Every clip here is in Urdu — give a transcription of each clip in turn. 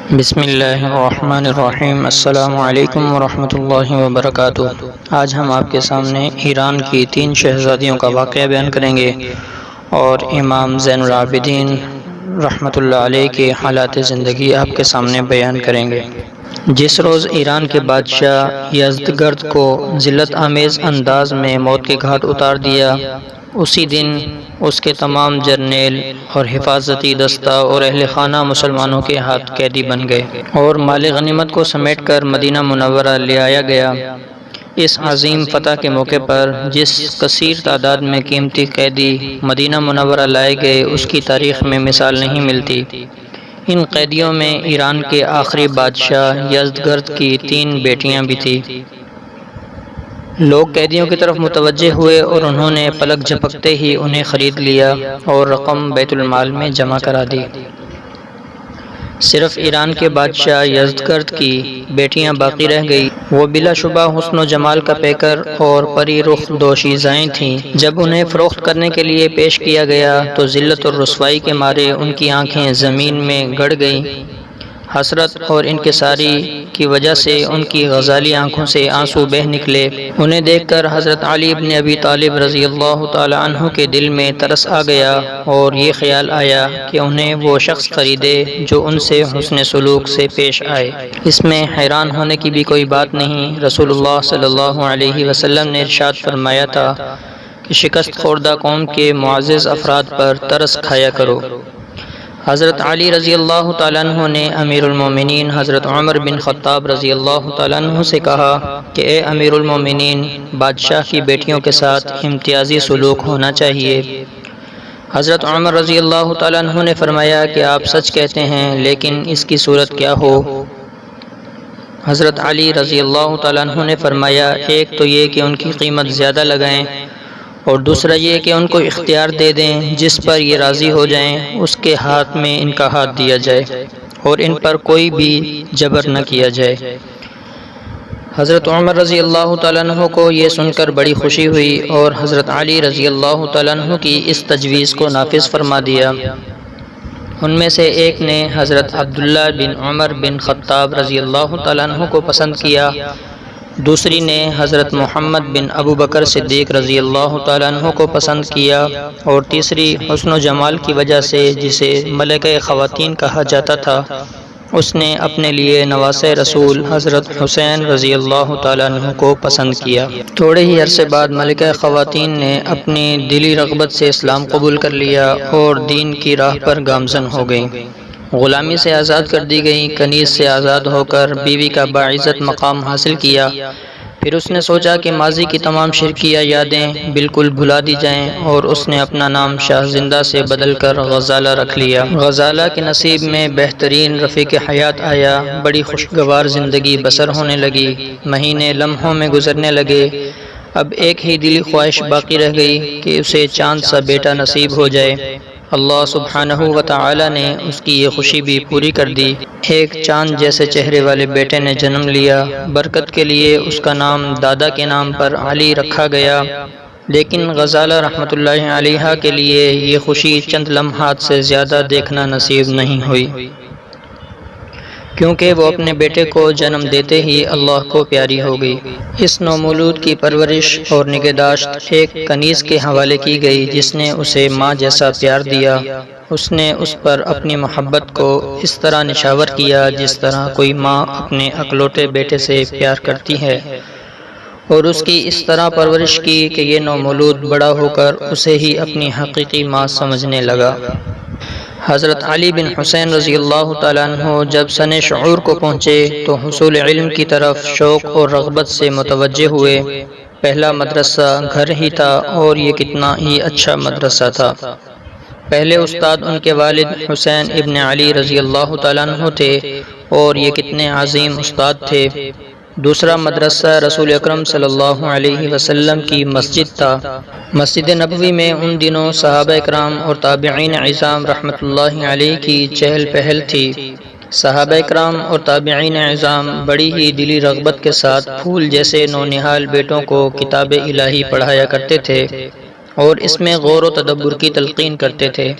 بسم اللہ الرحمن الرحیم۔ السلام علیکم ورحمۃ اللہ وبرکاتہ۔ آج ہم آپ کے سامنے ایران کی 3 شہزادیوں کا واقعہ بیان کریں گے اور امام زین العابدین رحمۃ اللہ علیہ کے حالات زندگی آپ کے سامنے بیان کریں گے۔ جس روز ایران کے بادشاہ یزدگرد کو ذلت آمیز انداز میں موت کے گھاٹ اتار دیا، اسی دن اس کے تمام جرنیل اور حفاظتی دستہ اور اہل خانہ مسلمانوں کے ہاتھ قیدی بن گئے اور مال غنیمت کو سمیٹ کر مدینہ منورہ لے آیا گیا۔ اس عظیم فتح کے موقع پر جس کثیر تعداد میں قیمتی قیدی مدینہ منورہ لائے گئے، اس کی تاریخ میں مثال نہیں ملتی۔ ان قیدیوں میں ایران کے آخری بادشاہ یزدگرد کی 3 بیٹیاں بھی تھیں۔ لوگ قیدیوں کی طرف متوجہ ہوئے اور انہوں نے پلک جھپکتے ہی انہیں خرید لیا اور رقم بیت المال میں جمع کرا دی۔ صرف ایران کے بادشاہ یزدگرد کی بیٹیاں باقی رہ گئی۔ وہ بلا شبہ حسن و جمال کا پیکر اور پری رخ دوشیزائیں تھیں۔ جب انہیں فروخت کرنے کے لیے پیش کیا گیا تو ذلت اور رسوائی کے مارے ان کی آنکھیں زمین میں گڑ گئیں۔ حسرت اور انکساری کی وجہ سے ان کی غزالی آنکھوں سے آنسو بہہ نکلے۔ انہیں دیکھ کر حضرت علی بن ابی طالب رضی اللہ تعالی عنہ کے دل میں ترس آ گیا اور یہ خیال آیا کہ انہیں وہ شخص خریدے جو ان سے حسن سلوک سے پیش آئے۔ اس میں حیران ہونے کی بھی کوئی بات نہیں۔ رسول اللہ صلی اللہ علیہ وسلم نے ارشاد فرمایا تھا کہ شکست خوردہ قوم کے معزز افراد پر ترس کھایا کرو۔ حضرت علی رضی اللہ تعالیٰ عنہ نے امیر المومنین حضرت عمر بن خطاب رضی اللہ تعالیٰ عنہ سے کہا کہ اے امیر المومنین، بادشاہ کی بیٹیوں کے ساتھ امتیازی سلوک ہونا چاہیے۔ حضرت عمر رضی اللہ تعالیٰ عنہ نے فرمایا کہ آپ سچ کہتے ہیں، لیکن اس کی صورت کیا ہو؟ حضرت علی رضی اللہ تعالیٰ عنہ نے فرمایا، ایک تو یہ کہ ان کی قیمت زیادہ لگائیں، اور دوسرا یہ کہ ان کو اختیار دے دیں، جس پر یہ راضی ہو جائیں اس کے ہاتھ میں ان کا ہاتھ دیا جائے اور ان پر کوئی بھی جبر نہ کیا جائے۔ حضرت عمر رضی اللہ تعالیٰ عنہ کو یہ سن کر بڑی خوشی ہوئی اور حضرت علی رضی اللہ تعالیٰ عنہ کی اس تجویز کو نافذ فرما دیا۔ ان میں سے ایک نے حضرت عبداللہ بن عمر بن خطاب رضی اللہ تعالیٰ عنہ کو پسند کیا، دوسری نے حضرت محمد بن ابو بکر صدیق رضی اللہ تعالیٰ عنہ کو پسند کیا، اور تیسری حسن و جمال کی وجہ سے جسے ملکہ خواتین کہا جاتا تھا، اس نے اپنے لیے نواسہ رسول حضرت حسین رضی اللہ تعالیٰ عنہ کو پسند کیا۔ تھوڑے ہی عرصے بعد ملکہ خواتین نے اپنی دلی رغبت سے اسلام قبول کر لیا اور دین کی راہ پر گامزن ہو گئیں۔ غلامی سے آزاد کر دی گئیں۔ کنیز سے آزاد ہو کر بیوی کا باعزت مقام حاصل کیا۔ پھر اس نے سوچا کہ ماضی کی تمام شرکیہ یادیں بالکل بھلا دی جائیں، اور اس نے اپنا نام شاہزندہ سے بدل کر غزالہ رکھ لیا۔ غزالہ کے نصیب میں بہترین رفیق حیات آیا، بڑی خوشگوار زندگی بسر ہونے لگی، مہینے لمحوں میں گزرنے لگے۔ اب ایک ہی دلی خواہش باقی رہ گئی کہ اسے چاند سا بیٹا نصیب ہو جائے۔ اللہ سبحانہ و تعالی نے اس کی یہ خوشی بھی پوری کر دی۔ ایک چاند جیسے چہرے والے بیٹے نے جنم لیا۔ برکت کے لیے اس کا نام دادا کے نام پر علی رکھا گیا، لیکن غزالہ رحمۃ اللہ علیہا کے لیے یہ خوشی چند لمحات سے زیادہ دیکھنا نصیب نہیں ہوئی، کیونکہ وہ اپنے بیٹے کو جنم دیتے ہی اللہ کو پیاری ہو گئی۔ اس نومولود کی پرورش اور نگہداشت ایک کنیز کے حوالے کی گئی، جس نے اسے ماں جیسا پیار دیا۔ اس نے اس پر اپنی محبت کو اس طرح نشاور کیا جس طرح کوئی ماں اپنے اکلوٹے بیٹے سے پیار کرتی ہے، اور اس کی اس طرح پرورش کی کہ یہ نومولود بڑا ہو کر اسے ہی اپنی حقیقی ماں سمجھنے لگا۔ حضرت علی بن حسین رضی اللہ تعالیٰ عنہ جب سن شعور کو پہنچے تو حصول علم کی طرف شوق اور رغبت سے متوجہ ہوئے۔ پہلا مدرسہ گھر ہی تھا، اور یہ کتنا ہی اچھا مدرسہ تھا۔ پہلے استاد ان کے والد حسین ابن علی رضی اللہ تعالیٰ عنہ تھے، اور یہ کتنے عظیم استاد تھے۔ دوسرا مدرسہ رسول اکرم صلی اللہ علیہ وسلم کی مسجد تھا۔ مسجد نبوی میں ان دنوں صحابہ اکرام اور تابعین عظام رحمۃ اللہ علیہ کی چہل پہل تھی۔ صحابہ اکرام اور تابعین عظام بڑی ہی دلی رغبت کے ساتھ پھول جیسے نونہال بیٹوں کو کتاب الہی پڑھایا کرتے تھے اور اس میں غور و تدبر کی تلقین کرتے تھے۔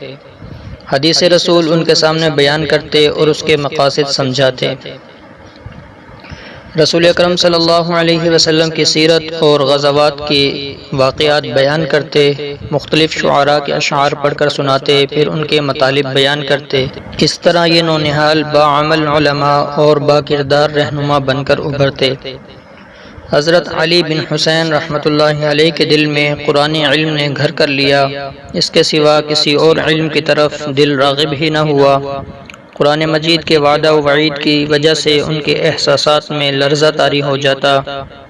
حدیث رسول ان کے سامنے بیان کرتے اور اس کے مقاصد سمجھاتے۔ رسول اکرم صلی اللہ علیہ وسلم کی سیرت اور غزوات کی واقعات بیان کرتے، مختلف شعراء کے اشعار پڑھ کر سناتے، پھر ان کے مطالب بیان کرتے۔ اس طرح یہ نونہال باعمل علماء اور با کردار رہنما بن کر ابھرتے۔ حضرت علی بن حسین رحمۃ اللہ علیہ کے دل میں قرآن علم نے گھر کر لیا، اس کے سوا کسی اور علم کی طرف دل راغب ہی نہ ہوا۔ قرآن مجید کے وعدہ و وعید کی وجہ سے ان کے احساسات میں لرزہ طاری ہو جاتا۔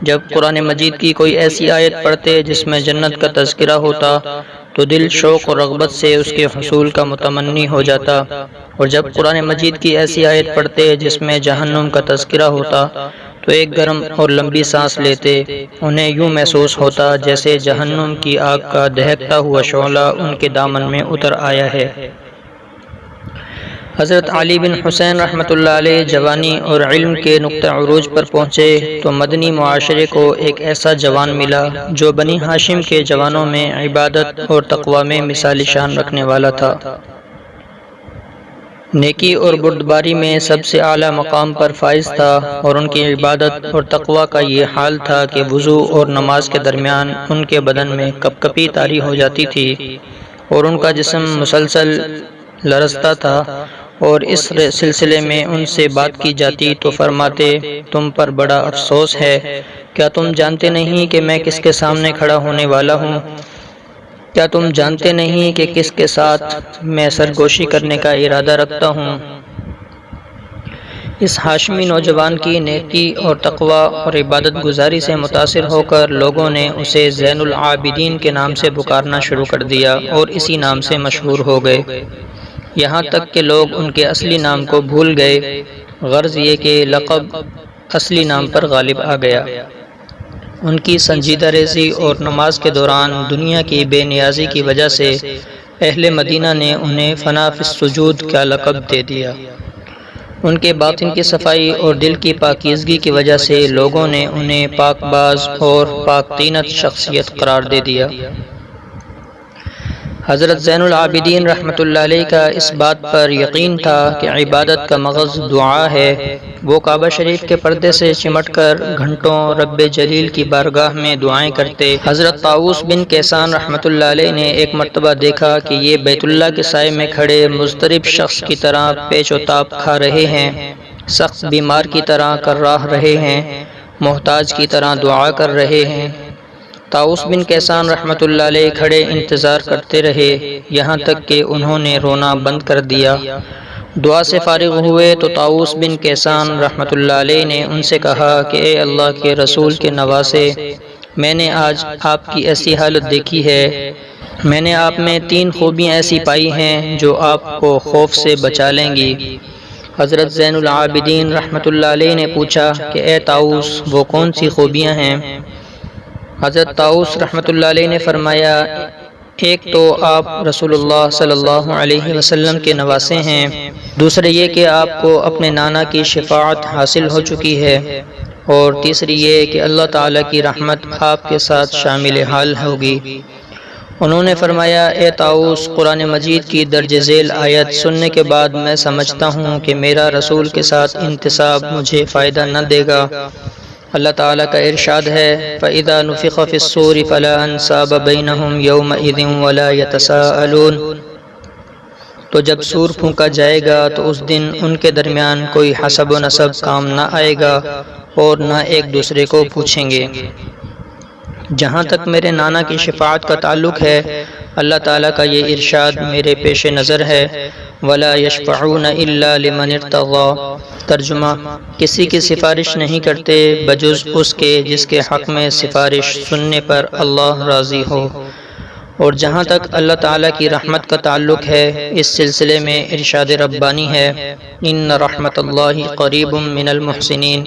جب قرآن مجید کی کوئی ایسی آیت پڑھتے جس میں جنت کا تذکرہ ہوتا تو دل شوق و رغبت سے اس کے حصول کا متمنی ہو جاتا، اور جب قرآن مجید کی ایسی آیت پڑھتے جس میں جہنم کا تذکرہ ہوتا تو ایک گرم اور لمبی سانس لیتے۔ انہیں یوں محسوس ہوتا جیسے جہنم کی آگ کا دہکتا ہوا شعلہ ان کے دامن میں اتر آیا ہے۔ حضرت علی بن حسین رحمۃ اللہ علیہ جوانی اور علم کے نقطہ عروج پر پہنچے تو مدنی معاشرے کو ایک ایسا جوان ملا جو بنی ہاشم کے جوانوں میں عبادت اور تقوی میں مثالی شان رکھنے والا تھا۔ نیکی اور بردباری میں سب سے اعلیٰ مقام پر فائز تھا، اور ان کی عبادت اور تقوی کا یہ حال تھا کہ وضو اور نماز کے درمیان ان کے بدن میں کپ کپی طاری ہو جاتی تھی اور ان کا جسم مسلسل لرزتا تھا، اور اس سلسلے میں ان سے بات کی جاتی تو فرماتے، تم پر بڑا افسوس ہے، کیا تم جانتے نہیں کہ میں کس کے سامنے کھڑا ہونے والا ہوں؟ کیا تم جانتے نہیں کہ کس کے ساتھ میں سرگوشی کرنے کا ارادہ رکھتا ہوں؟ اس ہاشمی نوجوان کی نیکی اور تقوی اور عبادت گزاری سے متاثر ہو کر لوگوں نے اسے زین العابدین کے نام سے پکارنا شروع کر دیا اور اسی نام سے مشہور ہو گئے، یہاں تک کہ لوگ ان کے اصلی نام کو بھول گئے، غرض یہ کہ لقب اصلی نام پر غالب آ گیا۔ ان کی سنجیدہ ریزی اور نماز کے دوران دنیا کی بے نیازی کی وجہ سے اہل مدینہ نے انہیں فنا فی السجود کا لقب دے دیا۔ ان کے باطن کی صفائی اور دل کی پاکیزگی کی وجہ سے لوگوں نے انہیں پاک باز اور پاک طینت شخصیت قرار دے دیا۔ حضرت زین العابدین رحمۃ اللہ علیہ کا اس بات پر یقین تھا کہ عبادت کا مغز دعا ہے۔ وہ کعبہ شریف کے پردے سے چمٹ کر گھنٹوں رب جلیل کی بارگاہ میں دعائیں کرتے۔ حضرت طاؤس بن کیسان رحمۃ اللہ علیہ نے ایک مرتبہ دیکھا کہ یہ بیت اللہ کے سائے میں کھڑے مضطرب شخص کی طرح پیچ و تاب کھا رہے ہیں، سخت بیمار کی طرح کراہ رہے ہیں، محتاج کی طرح دعا کر رہے ہیں۔ طاؤس بن کیسان رحمۃ اللہ علیہ کھڑے انتظار کرتے رہے، یہاں تک کہ انہوں نے رونا بند کر دیا۔ دعا سے فارغ ہوئے تو طاؤس بن کیسان رحمۃ اللہ علیہ نے ان سے کہا کہ اے اللہ کے رسول کے نواسے، میں نے آج آپ کی ایسی حالت دیکھی ہے، میں نے آپ میں 3 خوبیاں ایسی پائی ہیں جو آپ کو خوف سے بچا لیں گی۔ حضرت زین العابدین رحمۃ اللہ علیہ نے پوچھا کہ اے طاؤس، وہ کون سی خوبیاں ہیں؟ حضرت طاؤس رحمۃ اللہ علیہ نے فرمایا، ایک تو آپ رسول اللہ صلی اللہ علیہ وسلم کے نواسے ہیں، دوسرے یہ کہ آپ کو اپنے نانا کی شفاعت حاصل ہو چکی ہے، اور تیسری یہ کہ اللہ تعالیٰ کی رحمت آپ کے ساتھ شامل حال ہوگی۔ انہوں نے فرمایا، اے طاؤس، قرآن مجید کی درج ذیل آیت سننے کے بعد میں سمجھتا ہوں کہ میرا رسول کے ساتھ انتساب مجھے فائدہ نہ دے گا۔ اللہ تعالیٰ کا ارشاد ہے، فَإِذَا نُفِخَ فِي الصُّورِ فَلَا أَنْسَابَ بَيْنَهُمْ يَوْمَئِذٍ وَلَا يَتَسَاءَلُونَ، تو جب سور پھونکا جائے گا تو اس دن ان کے درمیان کوئی حسب و نسب کام نہ آئے گا اور نہ ایک دوسرے کو پوچھیں گے۔ جہاں تک میرے نانا کی شفاعت کا تعلق ہے، اللہ تعالیٰ کا یہ ارشاد میرے پیش نظر ہے، وَلَا يَشْفَعُونَ إِلَّا لِمَنِ ارْتَضَىٰ، ترجمہ، کسی کی سفارش نہیں کرتے بجز اس کے جس کے حق میں سفارش سننے پر اللہ راضی ہو۔ اور جہاں تک اللہ تعالیٰ کی رحمت کا تعلق ہے، اس سلسلے میں ارشاد ربانی ہے، ان رحمت اللہ قریب من المحسنین،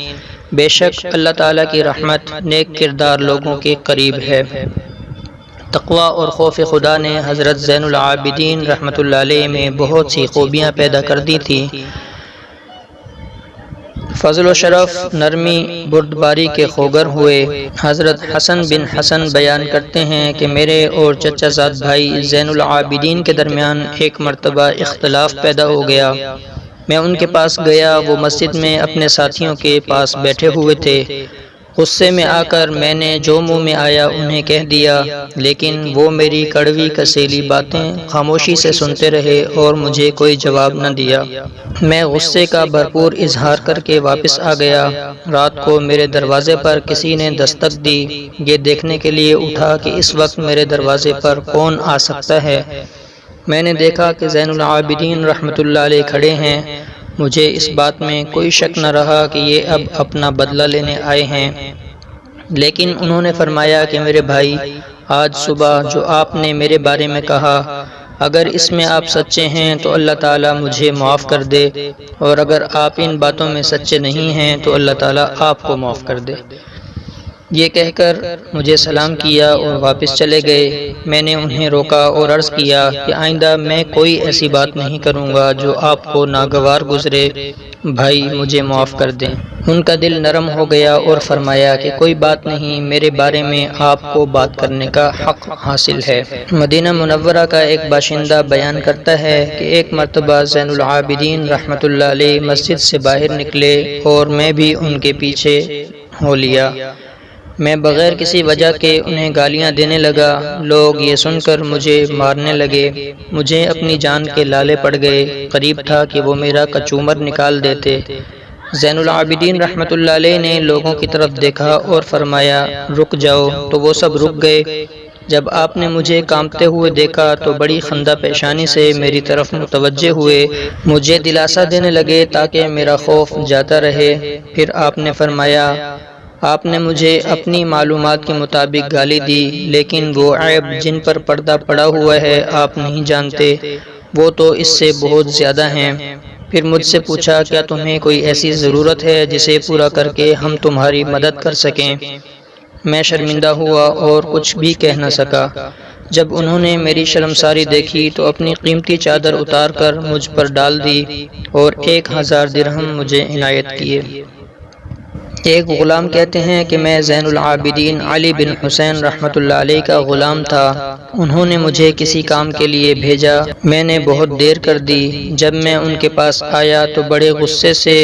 بے شک اللہ تعالیٰ کی رحمت نیک کردار لوگوں کے قریب ہے۔ تقوی اور خوف خدا نے حضرت زین العابدین رحمۃ اللہ علیہ میں بہت سی خوبیاں پیدا کر دی تھیں۔ فضل و شرف، نرمی، بردباری کے خوگر ہوئے۔ حضرت حسن بن حسن بیان کرتے ہیں کہ میرے اور چچا زاد بھائی زین العابدین کے درمیان ایک مرتبہ اختلاف پیدا ہو گیا۔ میں ان کے پاس گیا، وہ مسجد میں اپنے ساتھیوں کے پاس بیٹھے ہوئے تھے۔ غصے میں آ کر میں نے جو منہ میں آیا انہیں کہہ دیا، لیکن وہ میری کڑوی کسیلی باتیں خاموشی سے سنتے رہے اور مجھے کوئی جواب نہ دیا۔ میں غصے کا بھرپور اظہار کر کے واپس آ گیا۔ رات کو میرے دروازے پر کسی نے دستک دی۔ یہ دیکھنے کے لیے اٹھا کہ اس وقت میرے دروازے پر کون آ سکتا ہے۔ میں نے دیکھا کہ زین العابدین رحمۃ اللہ علیہ کھڑے ہیں۔ مجھے اس بات میں کوئی شک نہ رہا کہ یہ اب اپنا بدلہ لینے آئے ہیں، لیکن انہوں نے فرمایا کہ میرے بھائی، آج صبح جو آپ نے میرے بارے میں کہا، اگر اس میں آپ سچے ہیں تو اللہ تعالیٰ مجھے معاف کر دے، اور اگر آپ ان باتوں میں سچے نہیں ہیں تو اللہ تعالیٰ آپ کو معاف کر دے۔ یہ کہہ کر مجھے سلام کیا اور واپس چلے گئے۔ میں نے انہیں روکا اور عرض کیا کہ آئندہ میں کوئی ایسی بات نہیں کروں گا جو آپ کو ناگوار گزرے، بھائی مجھے معاف کر دیں۔ ان کا دل نرم ہو گیا اور فرمایا کہ کوئی بات نہیں، میرے بارے میں آپ کو بات کرنے کا حق حاصل ہے۔ مدینہ منورہ کا ایک باشندہ بیان کرتا ہے کہ ایک مرتبہ زین العابدین رحمۃ اللہ علیہ مسجد سے باہر نکلے اور میں بھی ان کے پیچھے ہو لیا۔ میں بغیر کسی وجہ کے انہیں گالیاں دینے لگا۔ لوگ یہ سن کر مجھے مارنے لگے۔ مجھے اپنی جان کے لالے پڑ گئے۔ قریب تھا کہ وہ میرا کچومر نکال دیتے۔ زین العابدین رحمۃ اللہ علیہ نے لوگوں کی طرف دیکھا اور فرمایا، رک جاؤ، تو وہ سب رک گئے۔ جب آپ نے مجھے کانپتے ہوئے دیکھا تو بڑی خندہ پیشانی سے میری طرف متوجہ ہوئے، مجھے دلاسا دینے لگے تاکہ میرا خوف جاتا رہے۔ پھر آپ نے فرمایا، آپ نے مجھے اپنی معلومات کے مطابق گالی دی، لیکن وہ عیب جن پر پردہ پڑا ہوا ہے آپ نہیں جانتے، وہ تو اس سے بہت زیادہ ہیں۔ پھر مجھ سے پوچھا، کیا تمہیں کوئی ایسی ضرورت ہے جسے پورا کر کے ہم تمہاری مدد کر سکیں؟ میں شرمندہ ہوا اور کچھ بھی کہہ نہ سکا۔ جب انہوں نے میری شرمساری دیکھی تو اپنی قیمتی چادر اتار کر مجھ پر ڈال دی اور 1000 درہم مجھے عنایت کیے۔ ایک غلام کہتے ہیں کہ میں زین العابدین علی بن حسین رحمۃ اللہ علیہ کا غلام تھا۔ انہوں نے مجھے کسی کام کے لیے بھیجا۔ میں نے بہت دیر کر دی۔ جب میں ان کے پاس آیا تو بڑے غصے سے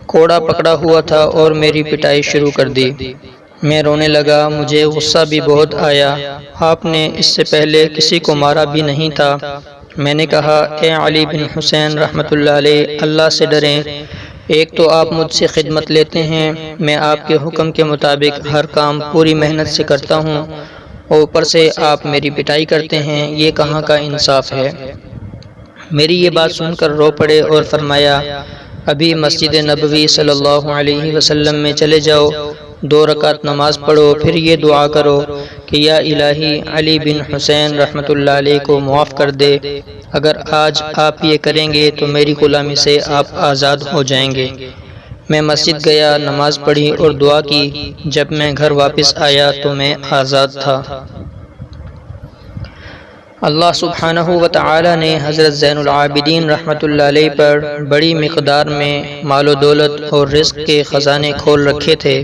کوڑا پکڑا ہوا تھا اور میری پٹائی شروع کر دی۔ میں رونے لگا، مجھے غصہ بھی بہت آیا۔ آپ نے اس سے پہلے کسی کو مارا بھی نہیں تھا۔ میں نے کہا، اے علی بن حسین رحمۃ اللہ علیہ، اللہ سے ڈریں۔ ایک تو آپ مجھ سے خدمت لیتے ہیں، میں آپ کے حکم کے مطابق ہر کام پوری محنت سے کرتا ہوں، اور اوپر سے آپ میری پٹائی کرتے ہیں، یہ کہاں کا انصاف ہے؟ میری یہ بات سن کر رو پڑے اور فرمایا، ابھی مسجد نبوی صلی اللہ علیہ وسلم میں چلے جاؤ، 2 رکعت نماز پڑھو، پھر یہ دعا کرو کہ یا الہی علی بن حسین رحمۃ اللہ علیہ کو معاف کر دے۔ اگر آج آپ یہ کریں گے تو میری غلامی سے آپ آزاد ہو جائیں گے۔ میں مسجد گیا، نماز پڑھی اور دعا کی۔ جب میں گھر واپس آیا تو میں آزاد تھا۔ اللہ سبحانہ و تعالی نے حضرت زین العابدین رحمۃ اللہ علیہ پر بڑی مقدار میں مال و دولت اور رزق کے خزانے کھول رکھے تھے۔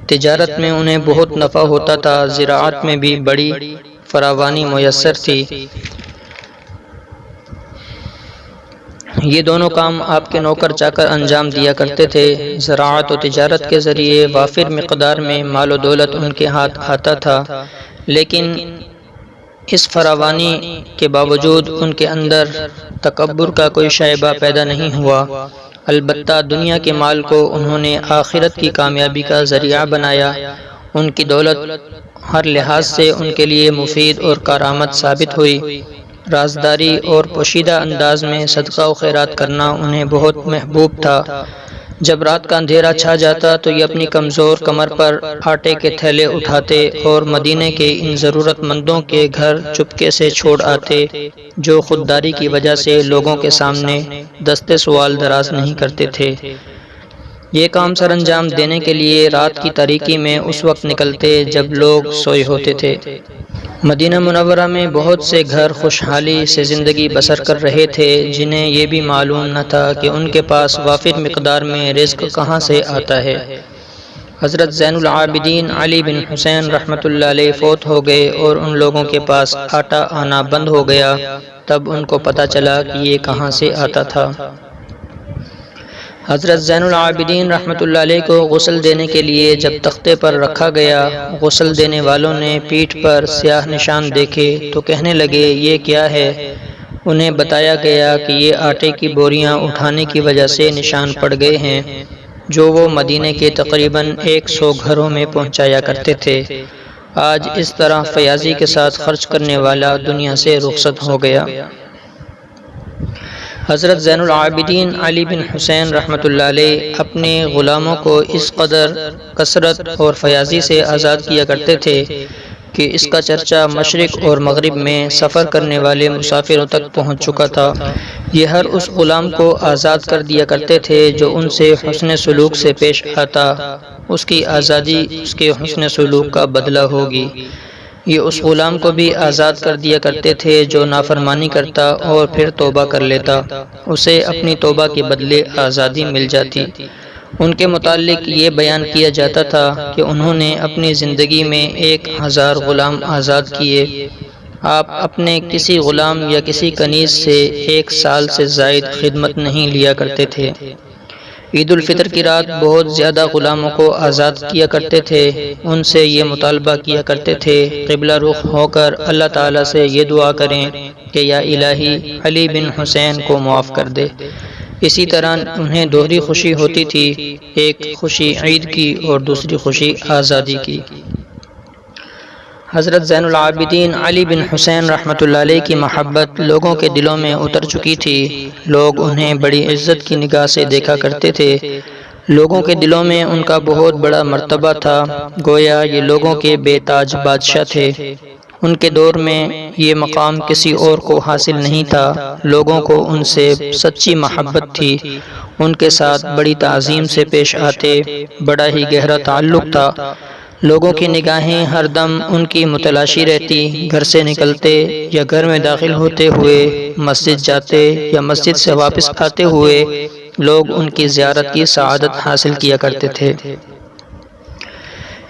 تجارت میں انہیں بہت نفع ہوتا تھا، زراعت میں بھی بڑی فراوانی میسر تھی۔ یہ دونوں کام آپ کے نوکر چاکر انجام دیا کرتے تھے۔ زراعت و تجارت کے ذریعے وافر مقدار میں مال و دولت ان کے ہاتھ آتا تھا، لیکن اس فراوانی کے باوجود ان کے اندر تکبر کا کوئی شائبہ پیدا نہیں ہوا۔ البتہ دنیا کے مال کو انہوں نے آخرت کی کامیابی کا ذریعہ بنایا۔ ان کی دولت ہر لحاظ سے ان کے لیے مفید اور کارآمد ثابت ہوئی۔ رازداری اور پوشیدہ انداز میں صدقہ و خیرات کرنا انہیں بہت محبوب تھا۔ جب رات کا اندھیرا چھا جاتا تو یہ اپنی کمزور کمر پر آٹے کے تھیلے اٹھاتے اور مدینے کے ان ضرورت مندوں کے گھر چپکے سے چھوڑ آتے جو خودداری کی وجہ سے لوگوں کے سامنے دست سوال دراز نہیں کرتے تھے۔ یہ کام سر انجام دینے کے لیے رات کی تاریکی میں اس وقت نکلتے جب لوگ سوئے ہوتے تھے۔ مدینہ منورہ میں بہت سے گھر خوشحالی سے زندگی بسر کر رہے تھے، جنہیں یہ بھی معلوم نہ تھا کہ ان کے پاس وافر مقدار میں رزق کہاں سے آتا ہے۔ حضرت زین العابدین علی بن حسین رحمۃ اللہ علیہ فوت ہو گئے اور ان لوگوں کے پاس آٹا آنا بند ہو گیا۔ تب ان کو پتہ چلا کہ یہ کہاں سے آتا تھا۔ حضرت زین العابدین رحمۃ اللہ علیہ کو غسل دینے کے لیے جب تختے پر رکھا گیا، غسل دینے والوں نے پیٹھ پر سیاہ نشان دیکھے تو کہنے لگے یہ کیا ہے؟ انہیں بتایا گیا کہ یہ آٹے کی بوریاں اٹھانے کی وجہ سے نشان پڑ گئے ہیں، جو وہ مدینے کے تقریباً 100 گھروں میں پہنچایا کرتے تھے۔ آج اس طرح فیاضی کے ساتھ خرچ کرنے والا دنیا سے رخصت ہو گیا۔ حضرت زین العابدین علی بن حسین رحمۃ اللہ علیہ اپنے غلاموں کو اس قدر کثرت اور فیاضی سے آزاد کیا کرتے تھے کہ اس کا چرچا مشرق اور مغرب میں سفر کرنے والے مسافروں تک پہنچ چکا تھا۔ یہ ہر اس غلام کو آزاد کر دیا کرتے تھے جو ان سے حسن سلوک سے پیش آتا، اس کی آزادی اس کے حسن سلوک کا بدلہ ہوگی۔ یہ اس غلام کو بھی آزاد کر دیا کرتے تھے جو نافرمانی کرتا اور پھر توبہ کر لیتا، اسے اپنی توبہ کے بدلے آزادی مل جاتی۔ ان کے متعلق یہ بیان کیا جاتا تھا کہ انہوں نے اپنی زندگی میں 1000 غلام آزاد کیے۔ آپ اپنے کسی غلام یا کسی کنیز سے 1 سال سے زائد خدمت نہیں لیا کرتے تھے۔ عید الفطر کی رات بہت زیادہ غلاموں کو آزاد کیا کرتے تھے۔ ان سے یہ مطالبہ کیا کرتے تھے، قبلہ رخ ہو کر اللہ تعالیٰ سے یہ دعا کریں کہ یا الہی علی بن حسین کو معاف کر دے۔ اسی طرح انہیں دوہری خوشی ہوتی تھی، ایک خوشی عید کی اور دوسری خوشی آزادی کی۔ حضرت زین العابدین علی بن حسین رحمۃ اللہ علیہ کی محبت لوگوں کے دلوں میں اتر چکی تھی۔ لوگ انہیں بڑی عزت کی نگاہ سے دیکھا کرتے تھے۔ لوگوں کے دلوں میں ان کا بہت بڑا مرتبہ تھا، گویا یہ لوگوں کے بے تاج بادشاہ تھے۔ ان کے دور میں یہ مقام کسی اور کو حاصل نہیں تھا۔ لوگوں کو ان سے سچی محبت تھی، ان کے ساتھ بڑی تعظیم سے پیش آتے، بڑا ہی گہرا تعلق تھا۔ لوگوں کی نگاہیں ہر دم ان کی متلاشی رہتی، گھر سے نکلتے یا گھر میں داخل ہوتے ہوئے، مسجد جاتے یا مسجد سے واپس آتے ہوئے لوگ ان کی زیارت کی سعادت حاصل کیا کرتے تھے۔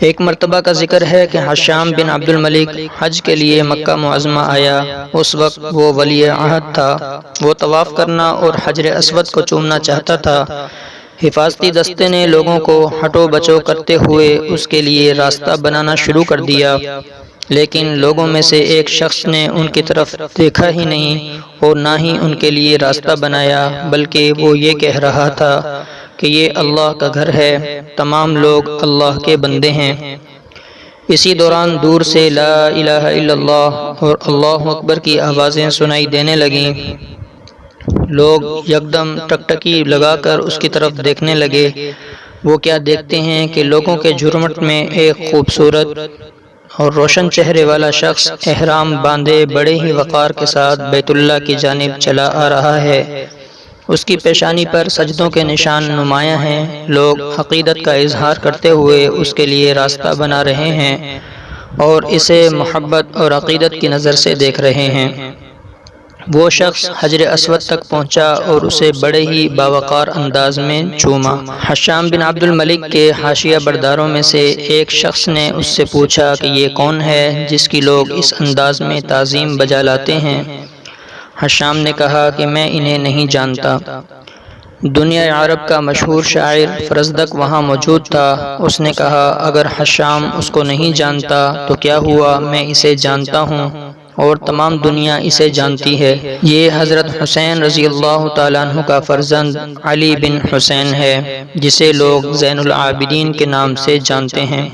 ایک مرتبہ کا ذکر ہے کہ حشام بن عبد الملک حج کے لیے مکہ معظمہ آیا۔ اس وقت وہ ولی عہد تھا۔ وہ طواف کرنا اور حجر اسود کو چومنا چاہتا تھا۔ حفاظتی دستے نے لوگوں کو ہٹو بچو کرتے ہوئے اس کے لیے راستہ بنانا شروع کر دیا، لیکن لوگوں میں سے ایک شخص نے ان کی طرف دیکھا ہی نہیں اور نہ ہی ان کے لیے راستہ بنایا، بلکہ وہ یہ کہہ رہا تھا کہ یہ اللہ کا گھر ہے، تمام لوگ اللہ کے بندے ہیں۔ اسی دوران دور سے لا الہ الا اللہ اور اللہ اکبر کی آوازیں سنائی دینے لگیں۔ لوگ یکدم ٹکٹکی لگا کر اس کی طرف دیکھنے لگے۔ وہ کیا دیکھتے ہیں کہ لوگوں کے جھرمٹ میں ایک خوبصورت اور روشن چہرے والا شخص احرام باندھے بڑے ہی وقار کے ساتھ بیت اللہ کی جانب چلا آ رہا ہے۔ اس کی پیشانی پر سجدوں کے نشان نمایاں ہیں۔ لوگ عقیدت کا اظہار کرتے ہوئے اس کے لیے راستہ بنا رہے ہیں اور اسے محبت اور عقیدت کی نظر سے دیکھ رہے ہیں۔ وہ شخص حجر اسود تک پہنچا اور اسے بڑے ہی باوقار انداز میں چوما۔ حشام بن عبد الملک کے حاشیہ برداروں میں سے ایک شخص نے اس سے پوچھا کہ یہ کون ہے جس کی لوگ اس انداز میں تعظیم بجا لاتے ہیں؟ حشام نے کہا کہ میں انہیں نہیں جانتا۔ دنیا عرب کا مشہور شاعر فرزدق وہاں موجود تھا۔ اس نے کہا اگر حشام اس کو نہیں جانتا تو کیا ہوا، میں اسے جانتا ہوں اور تمام دنیا اسے جانتی ہے۔ یہ حضرت حسین رضی اللہ تعالیٰ عنہ کا فرزند علی بن حسین ہے، جسے لوگ زین العابدین کے نام سے جانتے ہیں۔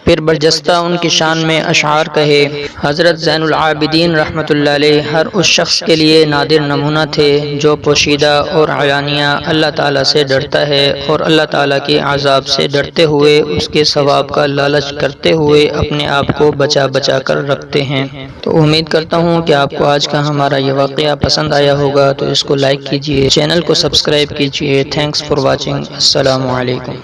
پھر برجستہ ان کی شان میں اشعار کہے۔ حضرت زین العابدین رحمۃ اللہ علیہ ہر اس شخص کے لیے نادر نمونہ تھے جو پوشیدہ اور علانیہ اللہ تعالیٰ سے ڈرتا ہے اور اللہ تعالیٰ کے عذاب سے ڈرتے ہوئے اس کے ثواب کا لالچ کرتے ہوئے اپنے آپ کو بچا بچا کر رکھتے ہیں۔ تو امید کرتا ہوں کہ آپ کو آج کا ہمارا یہ واقعہ پسند آیا ہوگا، تو اس کو لائک کیجئے، چینل کو سبسکرائب کیجئے۔ Thanks for watching. السلام علیکم۔